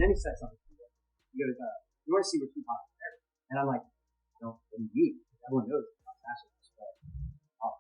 then he said something to me. He goes, you want to see what Tupac is there? And I'm like, no, what do you mean? Everyone knows Tupac's ashes were spread. Oh,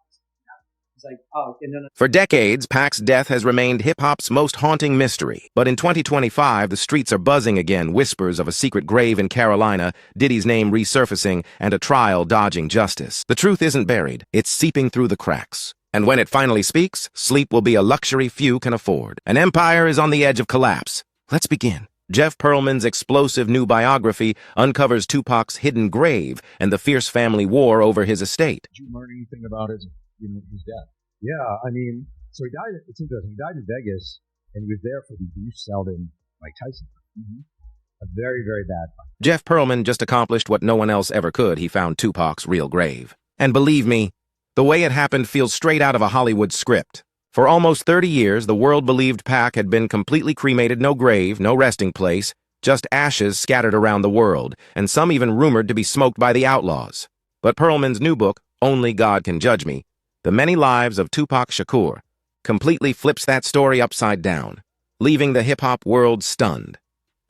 he's like, oh, okay, no. For decades, Pac's death has remained hip-hop's most haunting mystery. But in 2025, the streets are buzzing again, whispers of a secret grave in Carolina, Diddy's name resurfacing, and a trial dodging justice. The truth isn't buried, it's seeping through the cracks. And when it finally speaks, sleep will be a luxury few can afford. An empire is on the edge of collapse. Let's begin. Jeff Pearlman's explosive new biography uncovers Tupac's hidden grave and the fierce family war over his estate. Did you learn anything about his death? Yeah, I mean, so he died, it's interesting, he died in Vegas, and he was there for the Bruce Seldon, Mike Tyson. A very, very bad fight. Jeff Pearlman just accomplished what no one else ever could. He found Tupac's real grave. And believe me, the way it happened feels straight out of a Hollywood script. For almost 30 years, the world believed Pac had been completely cremated, no grave, no resting place, just ashes scattered around the world, and some even rumored to be smoked by the outlaws. But Pearlman's new book, Only God Can Judge Me, The Many Lives of Tupac Shakur, completely flips that story upside down, leaving the hip-hop world stunned.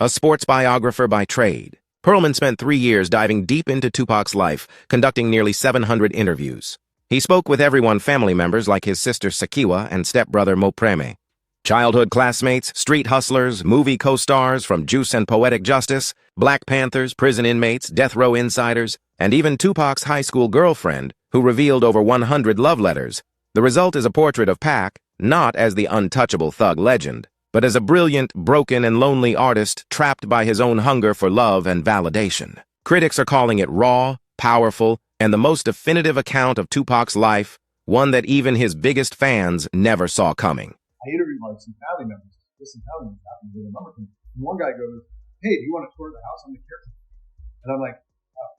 A sports biographer by trade, Pearlman spent 3 years diving deep into Tupac's life, conducting nearly 700 interviews. He spoke with everyone, family members like his sister Sakiwa and stepbrother Mopreme, childhood classmates, street hustlers, movie co-stars from Juice and Poetic Justice, Black Panthers, prison inmates, death row insiders, and even Tupac's high school girlfriend, who revealed over 100 love letters. The result is a portrait of Pac, not as the untouchable thug legend, but as a brilliant, broken, and lonely artist trapped by his own hunger for love and validation. Critics are calling it raw, powerful, and the most definitive account of Tupac's life, one that even his biggest fans never saw coming. I interviewed like some family members. Some family members happened with a number of them. And one guy goes, "Hey, do you want to tour the house? I'm the caretaker." And I'm like, "Oh."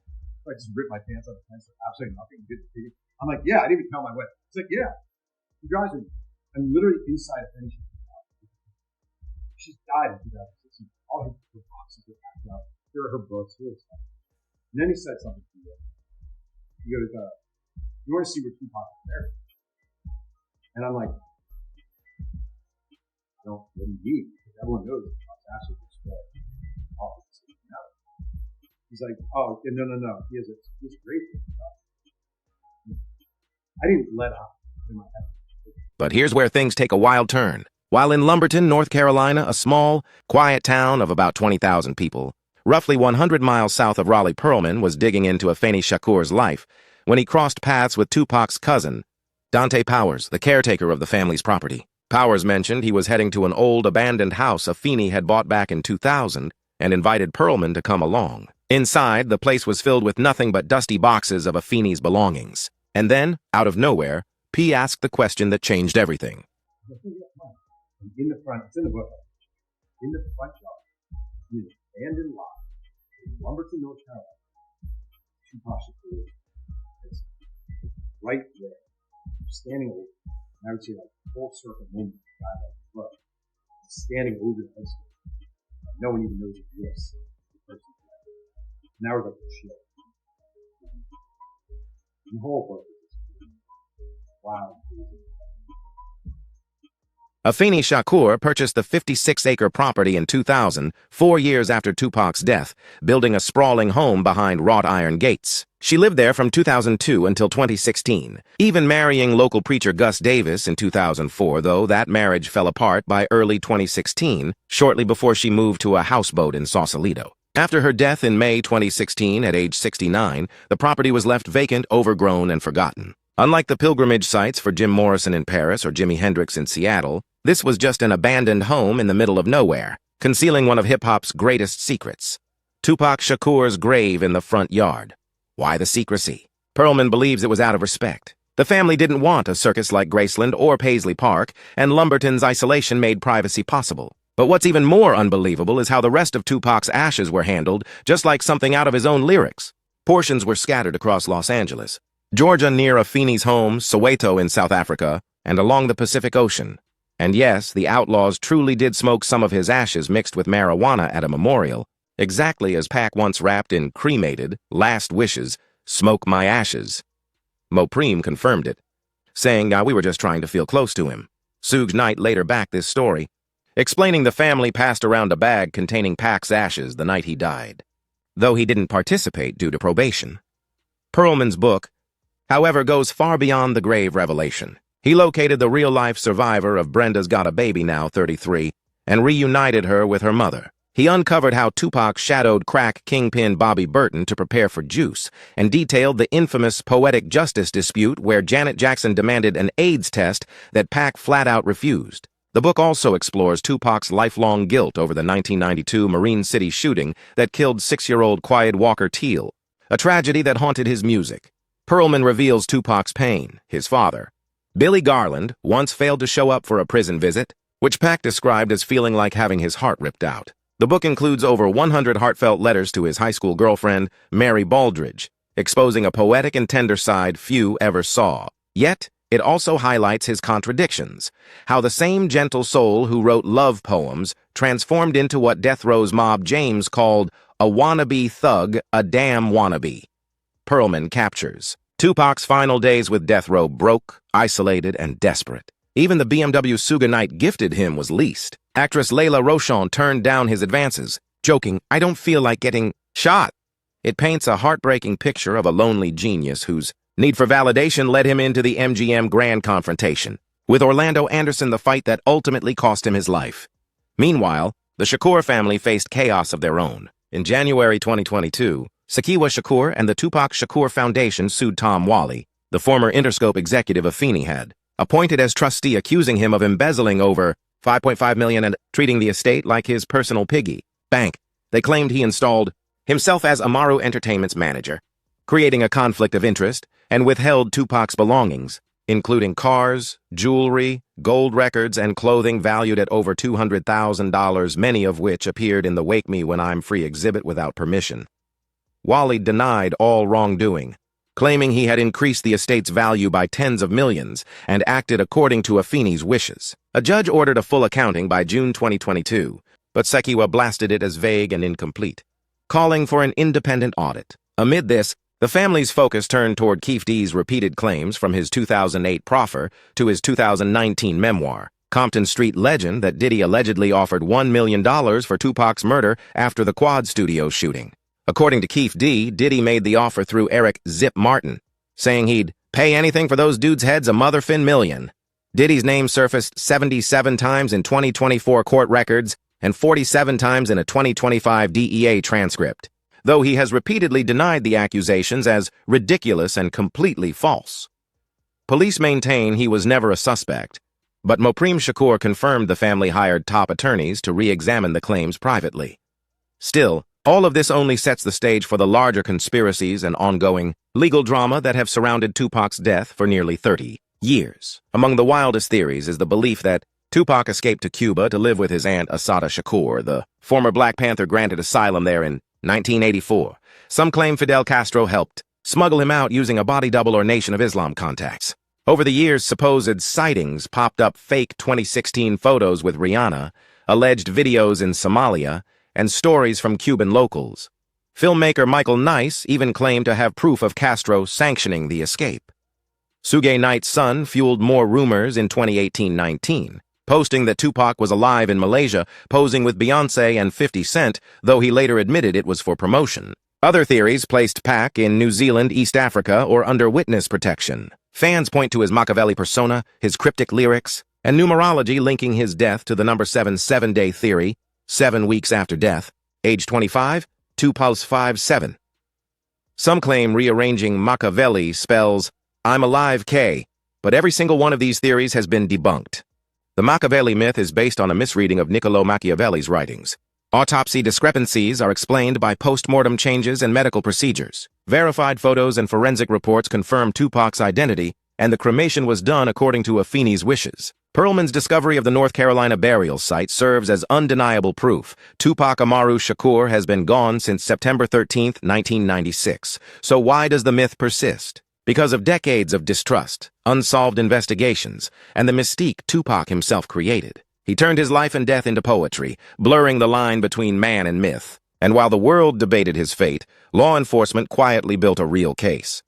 I just ripped my pants out of the pants for absolutely nothing. I'm like, "Yeah, I didn't even tell my wife." He's like, "Yeah." He drives me. I'm literally inside a finishing. She's died in 2016. All her boxes were packed up. Here are her books. Really stuff. And then he said something to me. He goes, "You want to see where Tupac is buried?" And I'm like, "I don't. What do you mean? Everyone knows that Tupac's ashes were spread all over the city." He's like, "Oh, no. He has a great thing." I didn't let out in my head. But here's where things take a wild turn. While in Lumberton, North Carolina, a small, quiet town of about 20,000 people, roughly 100 miles south of Raleigh, Pearlman was digging into Afeni Shakur's life when he crossed paths with Tupac's cousin, Dante Powers, the caretaker of the family's property. Powers mentioned he was heading to an old, abandoned house Afeni had bought back in 2000 and invited Pearlman to come along. Inside, the place was filled with nothing but dusty boxes of Afeni's belongings. And then, out of nowhere, P asked the question that changed everything. In the front, it's in the book, in the front yard, in an abandoned lot, in Lumberton, North Carolina, Tupac Shakur is right there, standing over, and I would say like full circle moment, look, standing over the high school. No one even knows it exists. Now we're like, shit. The whole book is wow. Afeni Shakur purchased the 56-acre property in 2000, 4 years after Tupac's death, building a sprawling home behind wrought iron gates. She lived there from 2002 until 2016, even marrying local preacher Gus Davis in 2004, though that marriage fell apart by early 2016, shortly before she moved to a houseboat in Sausalito. After her death in May 2016 at age 69, the property was left vacant, overgrown, and forgotten. Unlike the pilgrimage sites for Jim Morrison in Paris or Jimi Hendrix in Seattle, this was just an abandoned home in the middle of nowhere, concealing one of hip-hop's greatest secrets, Tupac Shakur's grave in the front yard. Why the secrecy? Pearlman believes it was out of respect. The family didn't want a circus like Graceland or Paisley Park, and Lumberton's isolation made privacy possible. But what's even more unbelievable is how the rest of Tupac's ashes were handled, just like something out of his own lyrics. Portions were scattered across Los Angeles, Georgia near Afeni's home, Soweto in South Africa, and along the Pacific Ocean. And yes, the outlaws truly did smoke some of his ashes mixed with marijuana at a memorial, exactly as Pac once rapped in Cremated, Last Wishes, "Smoke my ashes." Mopreme confirmed it, saying, we were just trying to feel close to him. Suge Knight later backed this story. explaining the family passed around a bag containing Pac's ashes the night he died, though he didn't participate due to probation. Pearlman's book, however, goes far beyond the grave revelation. He located the real-life survivor of Brenda's Got a Baby Now 33 and reunited her with her mother. He uncovered how Tupac shadowed crack kingpin Bobby Burton to prepare for Juice, and detailed the infamous poetic justice dispute where Janet Jackson demanded an AIDS test that Pac flat-out refused. The book also explores Tupac's lifelong guilt over the 1992 Marine City shooting that killed 6-year-old Quiet Walker Teal, a tragedy that haunted his music. Pearlman reveals Tupac's pain. His father, Billy Garland, once failed to show up for a prison visit, which Pac described as feeling like having his heart ripped out. The book includes over 100 heartfelt letters to his high school girlfriend, Mary Baldridge, exposing a poetic and tender side few ever saw. Yet, it also highlights his contradictions, how the same gentle soul who wrote love poems transformed into what Death Row's Mob James called a wannabe thug, a damn wannabe. Pearlman captures Tupac's final days with Death Row broke, isolated, and desperate. Even the BMW Suga Knight gifted him was leased. Actress Layla Rochon turned down his advances, joking, "I don't feel like getting shot." It paints a heartbreaking picture of a lonely genius whose need for validation led him into the MGM Grand Confrontation, with Orlando Anderson, the fight that ultimately cost him his life. Meanwhile, the Shakur family faced chaos of their own. In January 2022, Sakiwa Shakur and the Tupac Shakur Foundation sued Tom Wally, the former Interscope executive Afeni had, appointed as trustee, accusing him of embezzling over $5.5 million and treating the estate like his personal piggy bank. They claimed he installed himself as Amaru Entertainment's manager, creating a conflict of interest, and withheld Tupac's belongings, including cars, jewelry, gold records, and clothing valued at over $200,000, many of which appeared in the Wake Me When I'm Free exhibit without permission. Wally denied all wrongdoing, claiming he had increased the estate's value by tens of millions and acted according to Afeni's wishes. A judge ordered a full accounting by June 2022, but Sakiwa blasted it as vague and incomplete, calling for an independent audit. Amid this, the family's focus turned toward Keefe D's repeated claims from his 2008 proffer to his 2019 memoir, Compton Street Legend, that Diddy allegedly offered $1 million for Tupac's murder after the Quad Studio shooting. According to Keefe D, Diddy made the offer through Eric Zip Martin, saying he'd pay anything for those dudes' heads, a motherfin million. Diddy's name surfaced 77 times in 2024 court records and 47 times in a 2025 DEA transcript, though he has repeatedly denied the accusations as ridiculous and completely false. Police maintain he was never a suspect, but Mopreme Shakur confirmed the family hired top attorneys to re-examine the claims privately. Still, all of this only sets the stage for the larger conspiracies and ongoing legal drama that have surrounded Tupac's death for nearly 30 years. Among the wildest theories is the belief that Tupac escaped to Cuba to live with his aunt Assata Shakur, the former Black Panther granted asylum there in 1984. Some claim Fidel Castro helped smuggle him out using a body double or Nation of Islam contacts. Over the years, supposed sightings popped up: fake 2016 photos with Rihanna, alleged videos in Somalia, and stories from Cuban locals. Filmmaker Michael Nice even claimed to have proof of Castro sanctioning the escape. Suge Knight's son fueled more rumors in 2018-19, posting that Tupac was alive in Malaysia, posing with Beyoncé and 50 Cent, though he later admitted it was for promotion. Other theories placed Pac in New Zealand, East Africa, or under witness protection. Fans point to his Machiavelli persona, his cryptic lyrics, and numerology linking his death to the number 7 7-day theory, 7 weeks after death, age 25, 2 + 5 7. Some claim rearranging Machiavelli spells I'm alive K, but every single one of these theories has been debunked. The Machiavelli myth is based on a misreading of Niccolò Machiavelli's writings. Autopsy discrepancies are explained by post-mortem changes and medical procedures. Verified photos and forensic reports confirm Tupac's identity, and the cremation was done according to Afeni's wishes. Pearlman's discovery of the North Carolina burial site serves as undeniable proof. Tupac Amaru Shakur has been gone since September 13, 1996. So why does the myth persist? Because of decades of distrust, unsolved investigations, and the mystique Tupac himself created. He turned his life and death into poetry, blurring the line between man and myth. And while the world debated his fate, law enforcement quietly built a real case.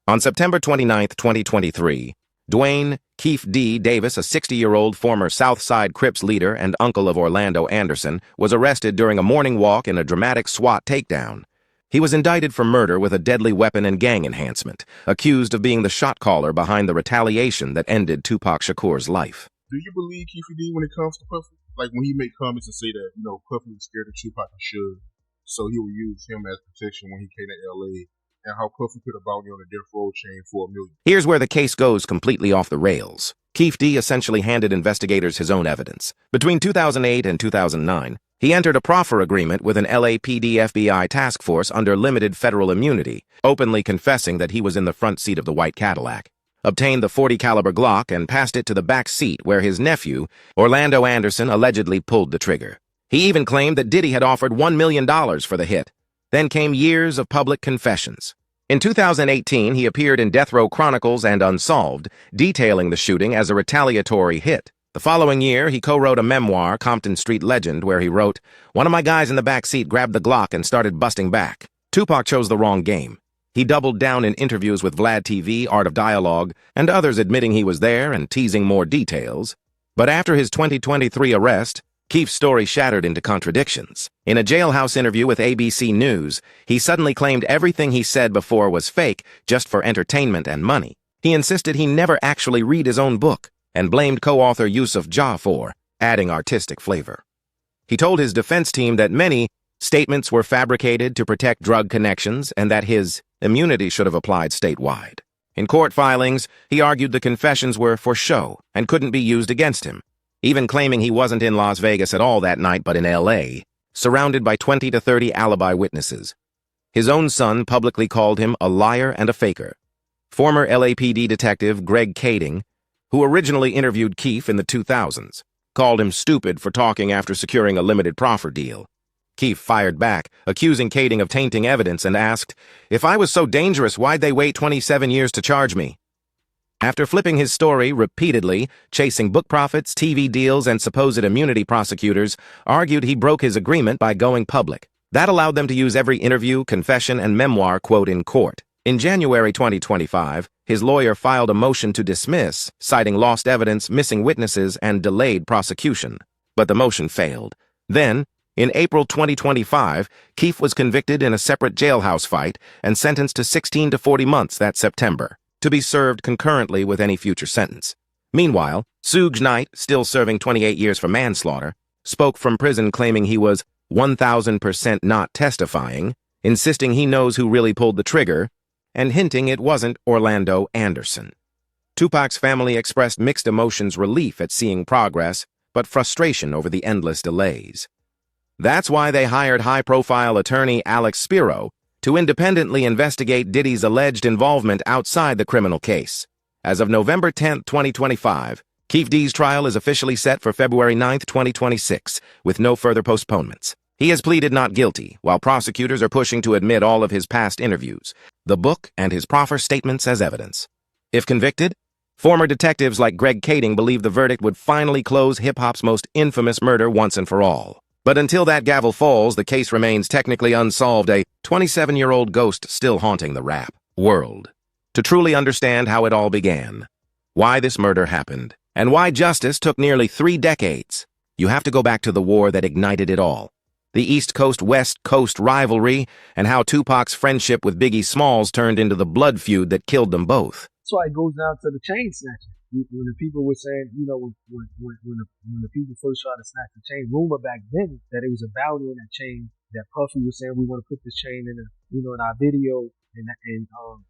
On September 29, 2023, Dwayne Keith D. Davis, a 60-year-old former Southside Crips leader and uncle of Orlando Anderson, was arrested during a morning walk in a dramatic SWAT takedown. He was indicted for murder with a deadly weapon and gang enhancement, accused of being the shot caller behind the retaliation that ended Tupac Shakur's life. Do you believe Keith D when it comes to Puffy? Like when he make comments and say that, Puffy was scared of Tupac and Suge, so he would use him as protection when he came to L.A., and how Puffy put a bounty on a death row chain for $1 million. Here's where the case goes completely off the rails. Keith D essentially handed investigators his own evidence. Between 2008 and 2009, he entered a proffer agreement with an LAPD FBI task force under limited federal immunity, openly confessing that he was in the front seat of the white Cadillac, obtained the .40 caliber Glock and passed it to the back seat where his nephew, Orlando Anderson, allegedly pulled the trigger. He even claimed that Diddy had offered $1 million for the hit. Then came years of public confessions. In 2018, he appeared in Death Row Chronicles and Unsolved, detailing the shooting as a retaliatory hit. The following year, he co-wrote a memoir, Compton Street Legend, where he wrote, "One of my guys in the back seat grabbed the Glock and started busting back. Tupac chose the wrong game." He doubled down in interviews with Vlad TV, Art of Dialogue, and others admitting he was there and teasing more details. But after his 2023 arrest, Keith's story shattered into contradictions. In a jailhouse interview with ABC News, he suddenly claimed everything he said before was fake just for entertainment and money. He insisted he never actually read his own book and blamed co-author Yusuf Jah for adding artistic flavor. He told his defense team that many statements were fabricated to protect drug connections and that his immunity should have applied statewide. In court filings, he argued the confessions were for show and couldn't be used against him, even claiming he wasn't in Las Vegas at all that night but in L.A., surrounded by 20 to 30 alibi witnesses. His own son publicly called him a liar and a faker. Former LAPD detective Greg Kading, who originally interviewed Keith in the 2000s, called him stupid for talking after securing a limited proffer deal. Keith fired back, accusing Kading of tainting evidence, and asked, "If I was so dangerous, why'd they wait 27 years to charge me?" After flipping his story repeatedly, chasing book profits, TV deals, and supposed immunity, prosecutors argued he broke his agreement by going public. That allowed them to use every interview, confession, and memoir quote in court. In January 2025, his lawyer filed a motion to dismiss, citing lost evidence, missing witnesses, and delayed prosecution. But the motion failed. Then, in April 2025, Keith was convicted in a separate jailhouse fight and sentenced to 16 to 40 months that September, to be served concurrently with any future sentence. Meanwhile, Suge Knight, still serving 28 years for manslaughter, spoke from prison claiming he was 1,000% not testifying, insisting he knows who really pulled the trigger, and hinting it wasn't Orlando Anderson. Tupac's family expressed mixed emotions, relief at seeing progress, but frustration over the endless delays. That's why they hired high-profile attorney Alex Spiro to independently investigate Diddy's alleged involvement outside the criminal case. As of November 10, 2025, Keith D's trial is officially set for February 9, 2026, with no further postponements. He has pleaded not guilty, while prosecutors are pushing to admit all of his past interviews, the book, and his proffer statements as evidence. If convicted, former detectives like Greg Kading believe the verdict would finally close hip-hop's most infamous murder once and for all. But until that gavel falls, the case remains technically unsolved, a 27-year-old ghost still haunting the rap world. To truly understand how it all began, why this murder happened, and why justice took nearly 3 decades, you have to go back to the war that ignited it all. The East Coast-West Coast rivalry, and how Tupac's friendship with Biggie Smalls turned into the blood feud that killed them both. That's why it goes down to the chain snatching. When the people were saying, when the people first tried to snatch the chain, rumor back then that it was a bounty on that chain, that Puffy was saying, we want to put this chain in in our video, and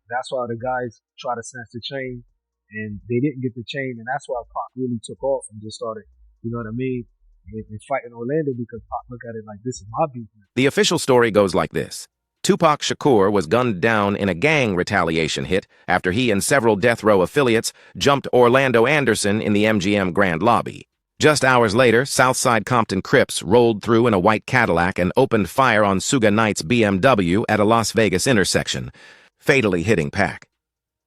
that's why the guys tried to snatch the chain, and they didn't get the chain, and that's why Pac really took off and just started, you know what I mean, and fighting Orlando, because Pac looked at it like, this is my beef. The official story goes like this. Tupac Shakur was gunned down in a gang retaliation hit after he and several Death Row affiliates jumped Orlando Anderson in the MGM Grand Lobby. Just hours later, Southside Compton Crips rolled through in a white Cadillac and opened fire on Suge Knight's BMW at a Las Vegas intersection, fatally hitting Pac.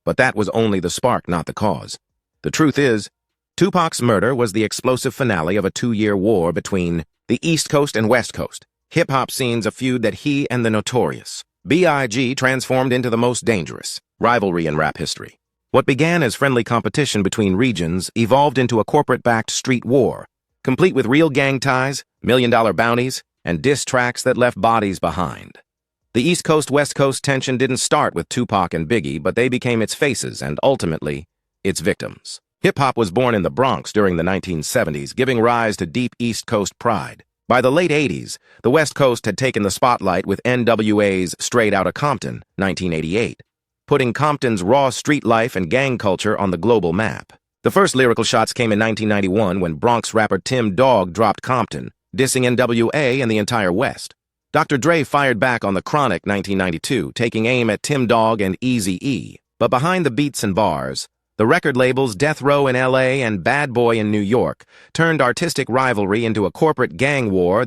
But that was only the spark, not the cause. The truth is, Tupac's murder was the explosive finale of a 2-year war between the East Coast and West Coast. Hip-hop scenes a feud that he and the Notorious B.I.G. transformed into the most dangerous rivalry in rap history. What began as friendly competition between regions evolved into a corporate-backed street war, complete with real gang ties, million-dollar bounties, and diss tracks that left bodies behind. The East Coast-West Coast tension didn't start with Tupac and Biggie, but they became its faces and, ultimately, its victims. Hip-hop was born in the Bronx during the 1970s, giving rise to deep East Coast pride. By the late 80s, the West Coast had taken the spotlight with NWA's Straight Outta Compton, 1988, putting Compton's raw street life and gang culture on the global map. The first lyrical shots came in 1991 when Bronx rapper Tim Dog dropped Compton, dissing NWA and the entire West. Dr. Dre fired back on The Chronic 1992, taking aim at Tim Dog and Eazy-E. But behind the beats and bars, the record labels Death Row in LA and Bad Boy in New York turned artistic rivalry into a corporate gang war that